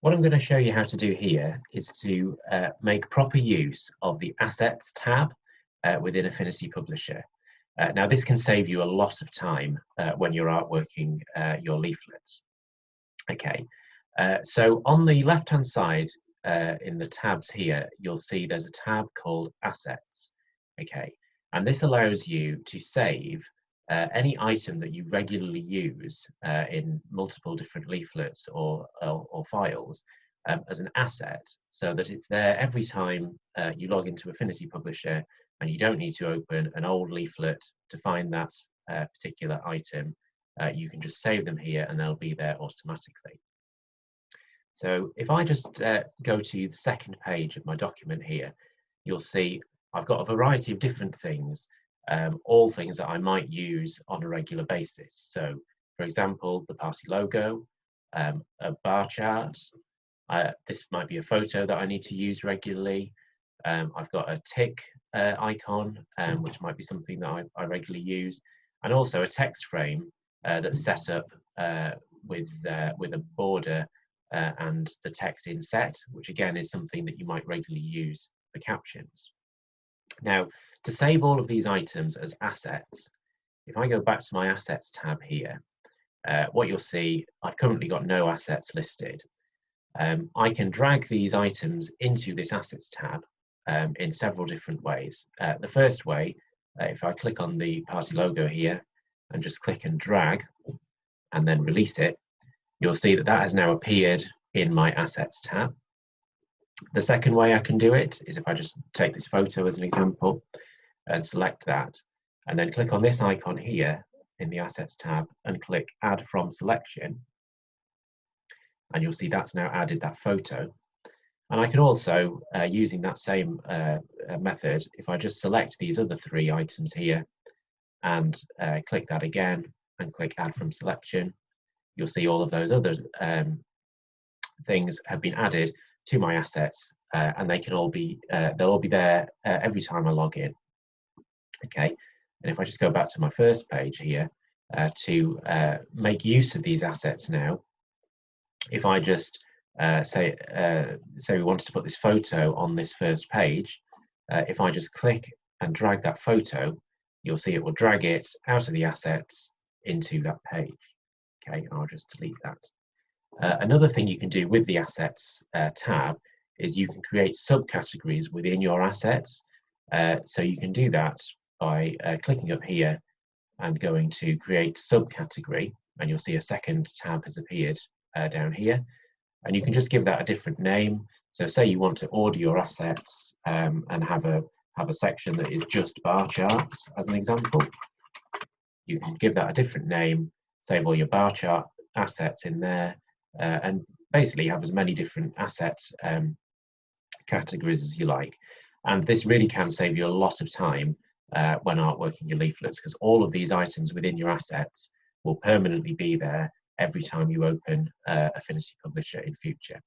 What I'm going to show you how to do here is to make proper use of the Assets tab within Affinity Publisher. Now, this can save you a lot of time when you're artworking your leaflets. Okay, so on the left-hand side in the tabs here, you'll see there's a tab called Assets. Okay, and this allows you to save any item that you regularly use in multiple different leaflets or files as an asset, so that it's there every time you log into Affinity Publisher, and you don't need to open an old leaflet to find that particular item. You can just save them here and they'll be there automatically. So if I just go to the second page of my document here, you'll see I've got a variety of different things, all things that I might use on a regular basis. So, for example, the party logo, a bar chart. This might be a photo that I need to use regularly. I've got a tick icon, which might be something that I regularly use, and also a text frame that's set up with a border and the text inset, which again is something that you might regularly use for captions. Now, to save all of these items as assets, if I go back to my Assets tab here, what you'll see, I've currently got no assets listed. I can drag these items into this Assets tab in several different ways. The first way, if I click on the party logo here and just click and drag and then release it, you'll see that that has now appeared in my Assets tab. The second way I can do it is if I just take this photo as an example and select that, and then click on this icon here in the Assets tab and click Add from Selection, and you'll see that's now added that photo. And I can also, using that same method, if I just select these other three items here and click that again and click Add from Selection, you'll see all of those other things have been added to my assets, and they can all be they'll all be there every time I log in. Okay, and if I just go back to my first page here to make use of these assets now, if I just say we wanted to put this photo on this first page, if I just click and drag that photo, you'll see it will drag it out of the assets into that page. Okay, I'll just delete that. Another thing you can do with the Assets tab is you can create subcategories within your assets. So you can do that by clicking up here and going to Create Subcategory, and you'll see a second tab has appeared down here. And you can just give that a different name. So say you want to order your assets and have a section that is just bar charts, as an example. You can give that a different name, save all your bar chart assets in there, and basically have as many different asset categories as you like. And this really can save you a lot of time when artworking your leaflets, because all of these items within your assets will permanently be there every time you open Affinity Publisher in future.